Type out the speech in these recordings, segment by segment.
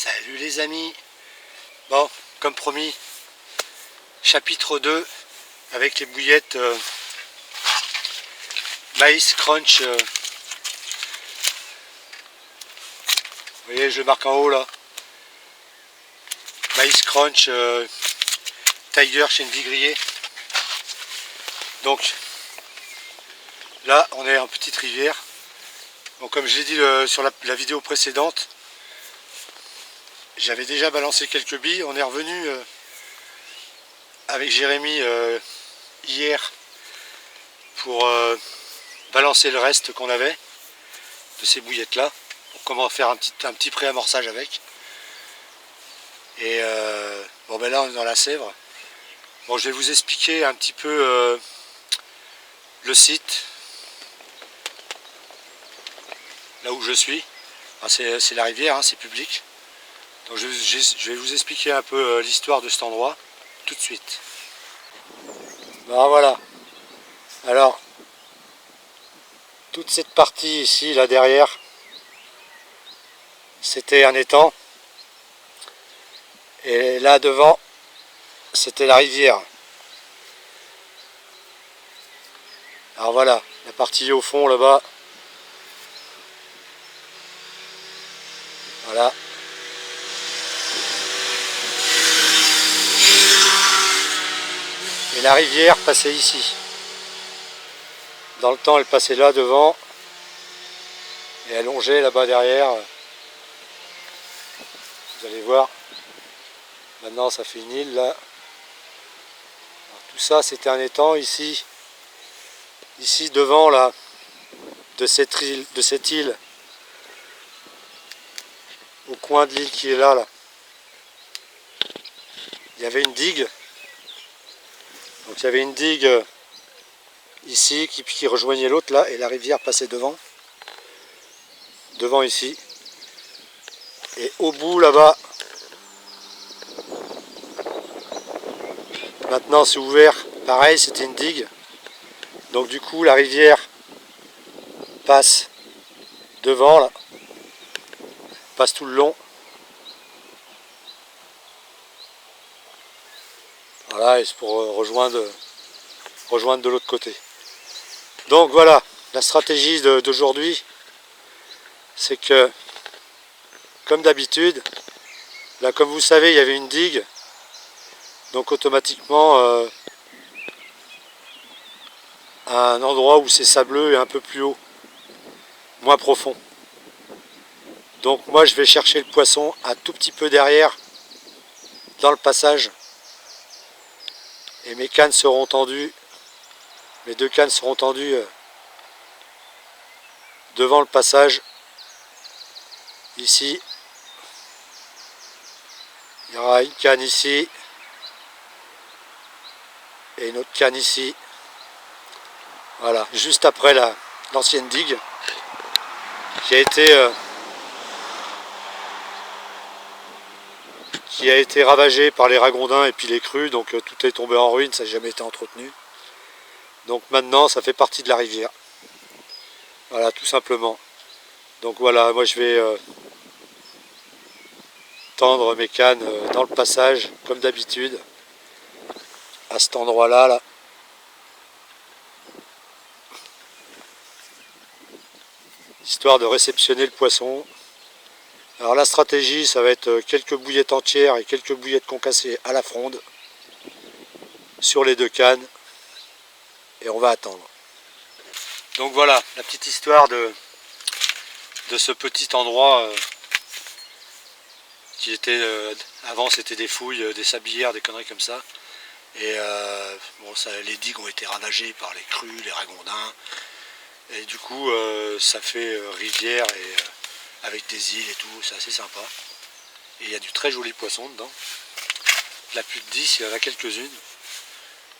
Salut les amis. Bon, comme promis, chapitre 2 avec les bouillettes maïs crunch. Vous voyez, je le marque en haut là. Maïs crunch Tiger chez Envie grillé. Donc là, on est en petite rivière. Donc comme je l'ai dit sur la vidéo précédente, j'avais déjà balancé quelques billes. On est revenu avec Jérémy hier pour balancer le reste qu'on avait de ces bouillettes là. Donc comment faire un petit pré-amorçage avec. Et bon ben là on est dans la Sèvre. Bon, je vais vous expliquer un petit peu le site, là où je suis. C'est la rivière, hein, c'est public. Donc je vais vous expliquer un peu l'histoire de cet endroit tout de suite. Ben voilà. Alors, toute cette partie ici, là derrière, c'était un étang. Et là devant, c'était la rivière. Alors voilà, la partie au fond là-bas. Voilà. Et la rivière passait ici. Dans le temps, elle passait là devant. Et elle longeait là-bas derrière. Vous allez voir. Maintenant, ça fait une île là. Alors, tout ça, c'était un étang ici. Ici devant là, de cette île. Au coin de l'île qui est là, là. Il y avait une digue. Donc il y avait une digue ici qui rejoignait l'autre là, et la rivière passait devant. Devant ici. Et au bout là-bas, maintenant c'est ouvert, pareil, c'était une digue. Donc du coup la rivière passe devant là, passe tout le long. Voilà, et c'est pour rejoindre de l'autre côté. Donc voilà, la stratégie d'aujourd'hui, c'est que, comme d'habitude, là comme vous savez, il y avait une digue, donc automatiquement, à un endroit où c'est sableux et un peu plus haut, moins profond. Donc moi je vais chercher le poisson un tout petit peu derrière, dans le passage, et mes cannes seront tendues, mes deux cannes seront tendues devant le passage. Ici, il y aura une canne ici et une autre canne ici. Voilà, juste après l'ancienne digue qui a été ravagée par les ragondins et puis les crues, donc tout est tombé en ruine, ça n'a jamais été entretenu. Donc maintenant ça fait partie de la rivière. Voilà, tout simplement. Donc voilà, moi je vais tendre mes cannes dans le passage, comme d'habitude, à cet endroit-là, là. Histoire de réceptionner le poisson. Alors la stratégie, ça va être quelques bouillettes entières et quelques bouillettes concassées à la fronde sur les deux cannes, et on va attendre. Donc voilà, la petite histoire de ce petit endroit qui était, avant c'était des fouilles, des sablières, des conneries comme ça. Et bon, les digues ont été ravagées par les crues, les ragondins. Et du coup, ça fait rivière et avec des îles et tout, c'est assez sympa. Et il y a du très joli poisson dedans. Là, plus de 10, il y en a quelques-unes.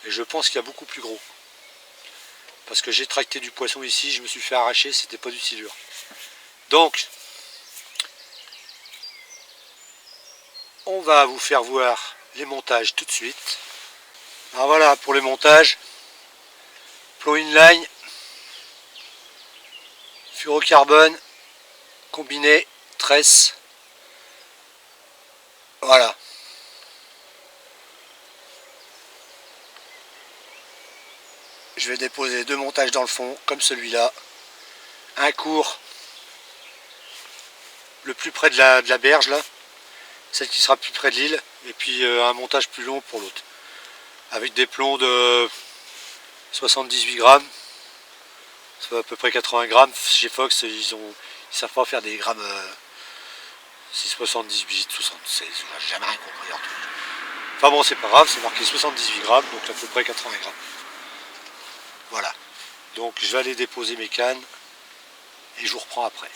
Et je pense qu'il y a beaucoup plus gros. Parce que j'ai tracté du poisson ici, je me suis fait arracher, c'était pas du silure. Donc, on va vous faire voir les montages tout de suite. Alors voilà, pour les montages, plomb inline, fluorocarbone, combiné, tresse, Voilà. Je vais déposer 2 montages dans le fond, comme celui-là. Un court, le plus près de la berge, là. Celle qui sera plus près de l'île. Et puis un montage plus long pour l'autre. Avec des plombs de 78 grammes. Soit à peu près 80 grammes. Chez Fox, ils savent pas faire des grammes. C'est 78, 76. J'ai jamais rien compris en tout. Enfin bon, c'est pas grave, c'est marqué 78 grammes, donc à peu près 80 grammes. Voilà. Donc je vais aller déposer mes cannes et je vous reprends après.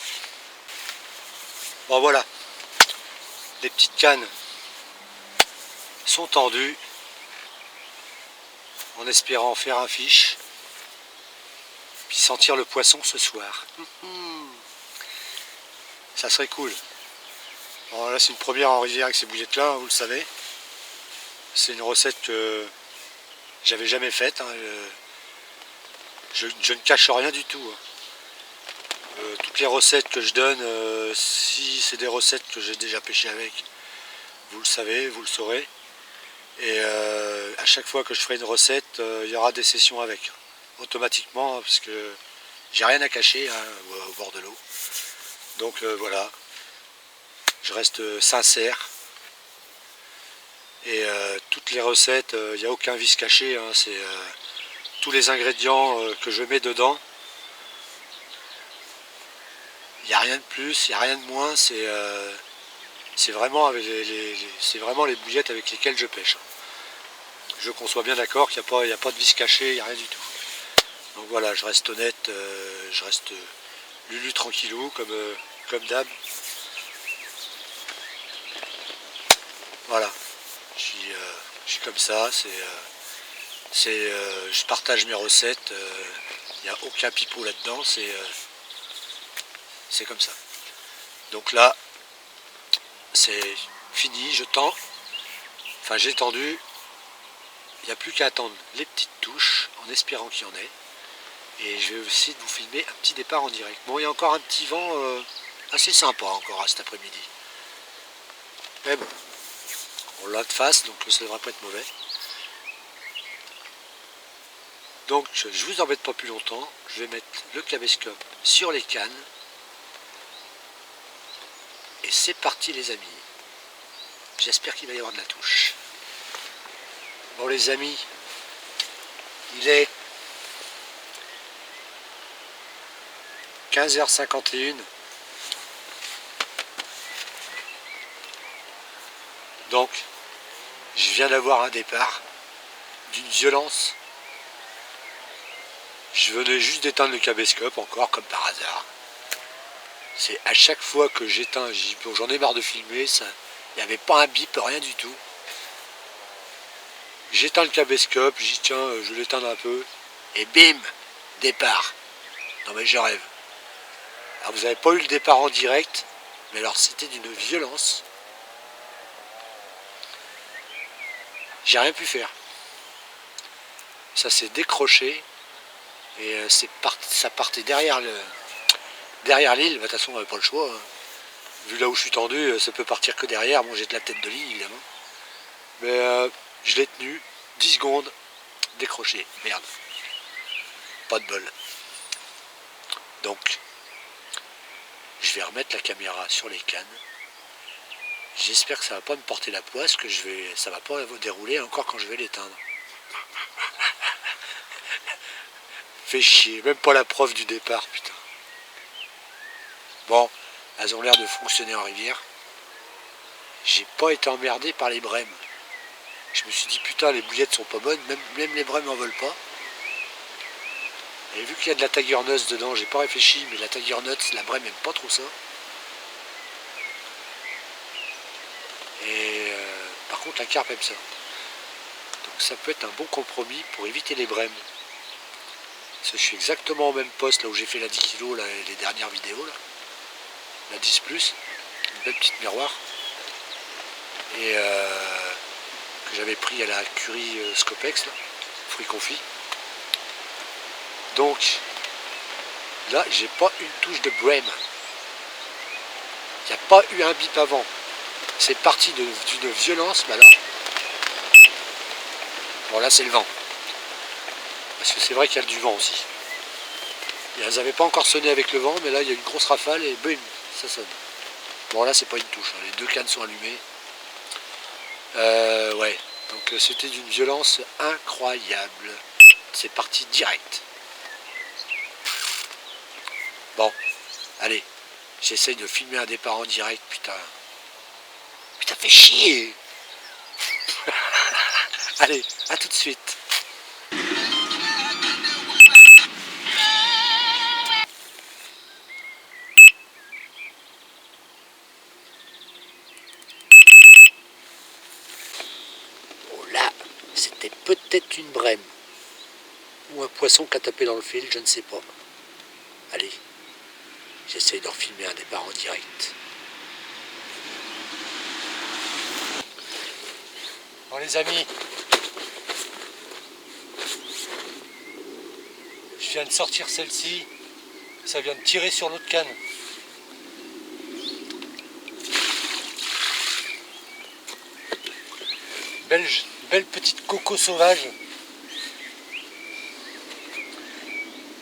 Bon voilà. Les petites cannes sont tendues en espérant faire un fiche puis sentir le poisson ce soir. Ça serait cool. Bon, là c'est une première en rivière avec ces bouillettes là, vous le savez. C'est une recette que j'avais jamais faite. Hein. Je ne cache rien du tout. Toutes les recettes que je donne, si c'est des recettes que j'ai déjà pêché avec, vous le savez, vous le saurez. Et à chaque fois que je ferai une recette, il y aura des sessions avec. Automatiquement, hein, parce que j'ai rien à cacher hein, au bord de l'eau. Donc voilà, je reste sincère. Et toutes les recettes, il n'y a aucun vice caché. Hein, c'est tous les ingrédients que je mets dedans. Il n'y a rien de plus, il n'y a rien de moins. C'est vraiment, vraiment les bouillettes avec lesquelles je pêche. Je conçois bien d'accord qu'il n'y a pas de vice caché, il n'y a rien du tout. Donc voilà, je reste honnête, je reste Lulu tranquillou, comme d'hab. Voilà, je suis comme ça, je partage mes recettes, il n'y a aucun pipeau là-dedans, c'est comme ça. Donc là, c'est fini, je tends, enfin j'ai tendu, il n'y a plus qu'à attendre les petites touches en espérant qu'il y en ait. Et je vais essayer de vous filmer un petit départ en direct. Bon, il y a encore un petit vent assez sympa encore cet après-midi. Mais bon, on l'a de face, donc ça ne devrait pas être mauvais. Donc je ne vous embête pas plus longtemps. Je vais mettre le caméscope sur les cannes. Et c'est parti les amis. J'espère qu'il va y avoir de la touche. Bon les amis, il est 15h51. Donc, je viens d'avoir un départ d'une violence. Je venais juste d'éteindre le caméscope, encore comme par hasard. C'est à chaque fois que j'éteins, j'en ai marre de filmer, il n'y avait pas un bip, rien du tout. J'éteins le caméscope, j'y tiens, je l'éteins un peu, et bim, départ. Non mais je rêve. Alors vous n'avez pas eu le départ en direct, mais alors c'était d'une violence. J'ai rien pu faire. Ça s'est décroché et ça partait derrière l'île. De toute façon, on n'avait pas le choix. Hein. Vu là où je suis tendu, ça peut partir que derrière. Bon, j'ai de la tête de l'île, évidemment. Mais je l'ai tenu 10 secondes, décroché. Merde. Pas de bol. Donc, je vais remettre la caméra sur les cannes. J'espère que ça va pas me porter la poisse, que ça va pas dérouler encore quand je vais l'éteindre. Fait chier, même pas la preuve du départ, putain. Bon, elles ont l'air de fonctionner en rivière. J'ai pas été emmerdé par les brèmes. Je me suis dit putain les bouillettes sont pas bonnes, même les brèmes n'en veulent pas. Et vu qu'il y a de la tiger nuts dedans, j'ai pas réfléchi, mais la tiger nuts, la brème aime pas trop ça. Et par contre la carpe aime ça. Donc ça peut être un bon compromis pour éviter les brèmes. Parce que je suis exactement au même poste là où j'ai fait la 10 kg là, les dernières vidéos là. La 10 plus, une belle petite miroir. Et que j'avais pris à la curie Scopex, là, fruits confits. Donc là j'ai pas une touche de brème. Il n'y a pas eu un bip avant. c'est parti d'une violence, mais alors... Bon là c'est le vent. Parce que c'est vrai qu'il y a du vent aussi. Et elles n'avaient pas encore sonné avec le vent, mais là il y a une grosse rafale et boum, ça sonne. Bon là c'est pas une touche, hein. Les deux cannes sont allumées. Ouais, donc c'était d'une violence incroyable. C'est parti direct. Bon, allez, j'essaye de filmer un départ en direct, putain. Putain, fais chier. Allez, à tout de suite. Oh là, c'était peut-être une brème. Ou un poisson qui a tapé dans le fil, je ne sais pas. Allez, j'essaye de refilmer un départ en direct. Bon les amis, je viens de sortir celle-ci, ça vient de tirer sur l'autre canne. Belle petite coco sauvage.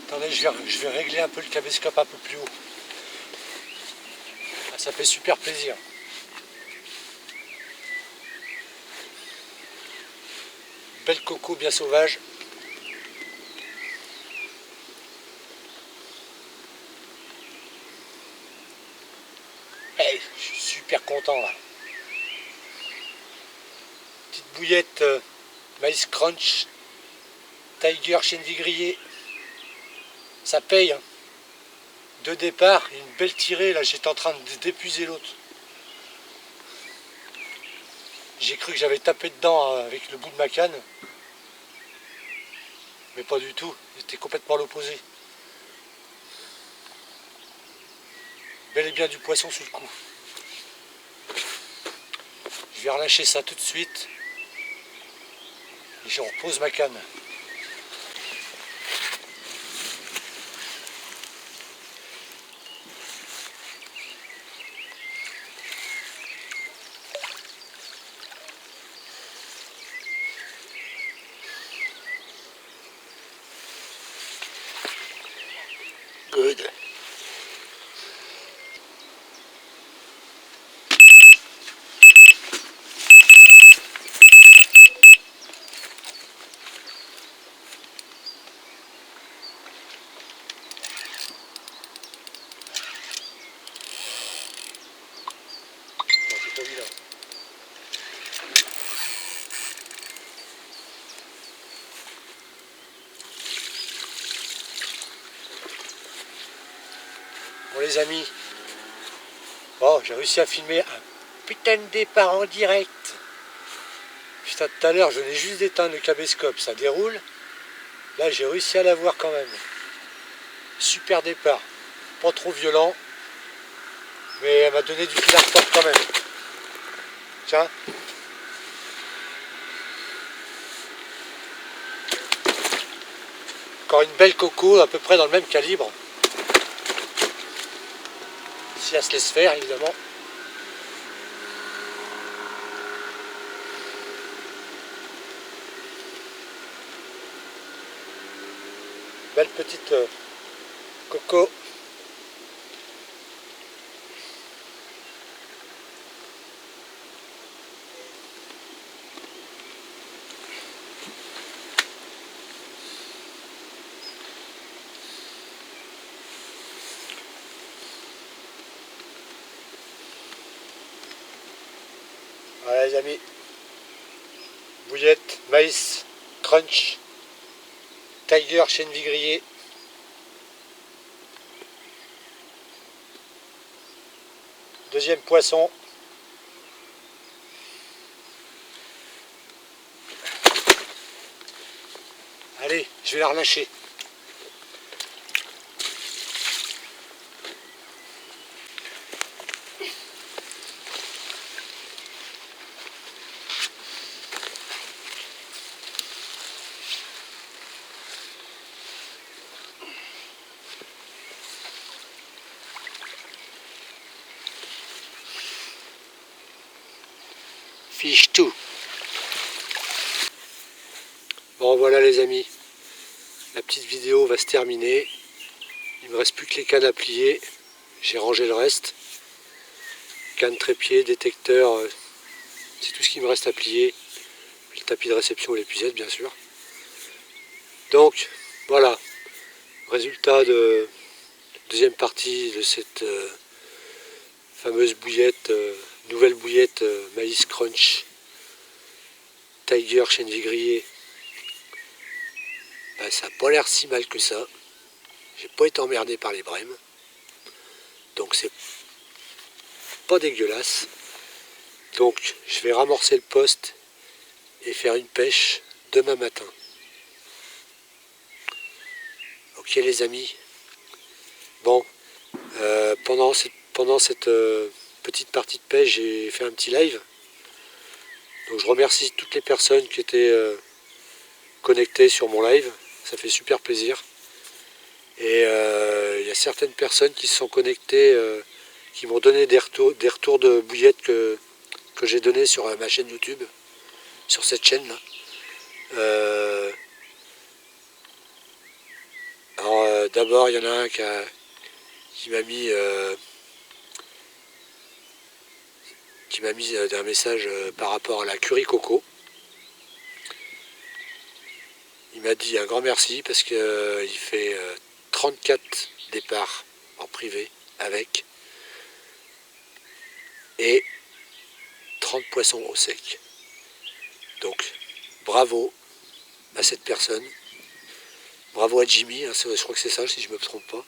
Attendez, je vais régler un peu le caméscope un peu plus haut. Ah, ça fait super plaisir. Belle coco bien sauvage. Hey, je suis super content là. Petite bouillette maïs crunch, tiger chenille grillée. Ça paye, hein. Deux départs, une belle tirée, là j'étais en train d'épuiser l'autre. J'ai cru que j'avais tapé dedans avec le bout de ma canne. Mais pas du tout, c'était complètement l'opposé. Bel et bien du poisson sous le coup. Je vais relâcher ça tout de suite. Et je repose ma canne. Good. Bon les amis, bon j'ai réussi à filmer un putain de départ en direct. Putain, tout à l'heure je venais juste d'éteindre le caméscope, ça déroule. Là j'ai réussi à l'avoir quand même. Super départ, pas trop violent, mais elle m'a donné du fil à retordre quand même. Tiens. Encore une belle coco, à peu près dans le même calibre. Si elle se laisse faire, évidemment. Belle petite coco. Voilà les amis, bouillette, maïs, crunch, tiger, chenille grillée. Deuxième poisson. Allez, je vais la relâcher. Fiche tout. Bon voilà les amis, la petite vidéo va se terminer. Il me reste plus que les cannes à plier. J'ai rangé le reste. Canne trépied, détecteur, c'est tout ce qui me reste à plier. Puis le tapis de réception et l'épuisette bien sûr. Donc voilà, résultat de deuxième partie de cette fameuse bouillette, nouvelle bouillette maïs crunch Tiger chènevis grillé. Ben, ça n'a pas l'air si mal que ça. J'ai pas été emmerdé par les brèmes. Donc c'est pas dégueulasse. Donc je vais ramorcer le poste et faire une pêche demain matin. Ok les amis. Bon, pendant cette petite partie de pêche, j'ai fait un petit live. Donc je remercie toutes les personnes qui étaient connectées sur mon live. Ça fait super plaisir. Et il y a certaines personnes qui se sont connectées, qui m'ont donné des retours de bouillettes que j'ai donné sur ma chaîne YouTube, sur cette chaîne-là. Alors d'abord, il y en a un qui m'a mis un message par rapport à la curry coco. Il m'a dit un grand merci parce qu'il fait 34 départs en privé avec et 30 poissons au sec. Donc bravo à cette personne. Bravo à Jimmy, hein, je crois que c'est ça si je ne me trompe pas.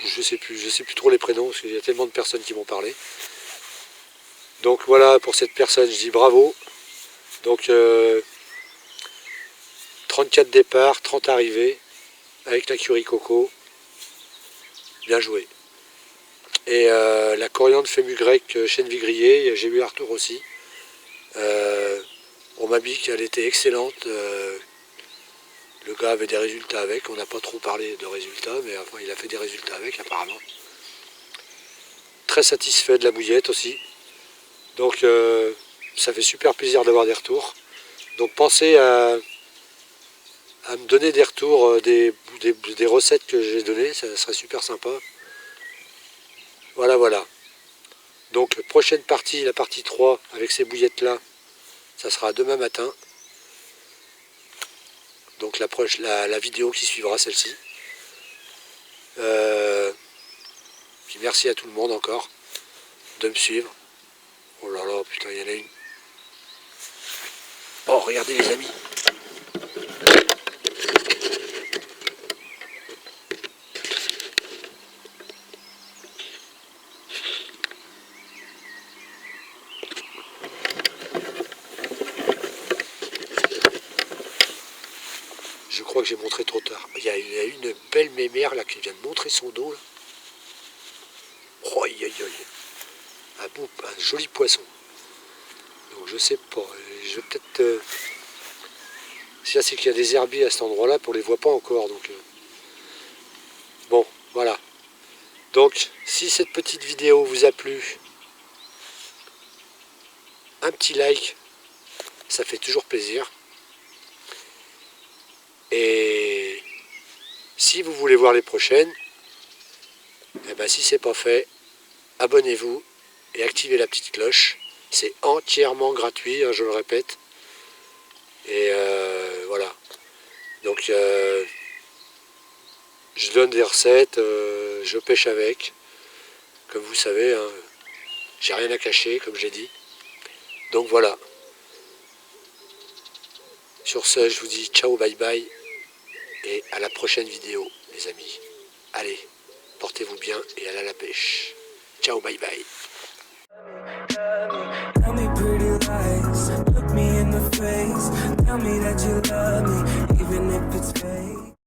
Je sais plus trop les prénoms parce qu'il y a tellement de personnes qui m'ont parlé. Donc voilà, pour cette personne, je dis bravo. Donc 34 départs, 30 arrivées avec la curry coco. Bien joué. Et la coriandre fenugrec chènevis grillé, j'ai eu Arthur aussi. On m'a dit qu'elle était excellente. Le gars avait des résultats avec. On n'a pas trop parlé de résultats, mais enfin, il a fait des résultats avec apparemment. Très satisfait de la bouillette aussi. Donc ça fait super plaisir d'avoir des retours. Donc pensez à me donner des retours des recettes que j'ai données, ça serait super sympa. Voilà. Donc prochaine partie, la partie 3 avec ces bouillettes là, ça sera demain matin. Donc la vidéo qui suivra celle-ci. Puis merci à tout le monde encore de me suivre. Oh là là, putain, il y en a une. Oh, regardez les amis. Je crois que j'ai montré trop tard. Il y a une belle mémère là qui vient de montrer son dos là. Oh, aïe aïe aïe. Un joli poisson. Donc je sais pas. Je vais peut-être. Ça c'est qu'il y a des herbiers à cet endroit là, on les voit pas encore. Donc bon, voilà. Donc si cette petite vidéo vous a plu, un petit like, ça fait toujours plaisir. Et si vous voulez voir les prochaines, eh ben, si c'est pas fait, abonnez-vous et activez la petite cloche. C'est entièrement gratuit, hein, je le répète. Et voilà. Donc je donne des recettes, je pêche avec. Comme vous savez, hein, j'ai rien à cacher, comme j'ai dit. Donc voilà. Sur ce, je vous dis ciao, bye bye. Et à la prochaine vidéo, les amis. Allez, portez-vous bien et allez à la pêche. Ciao, bye bye. Tell me pretty lies, look me in the face, tell me that you love me, even if it's fake.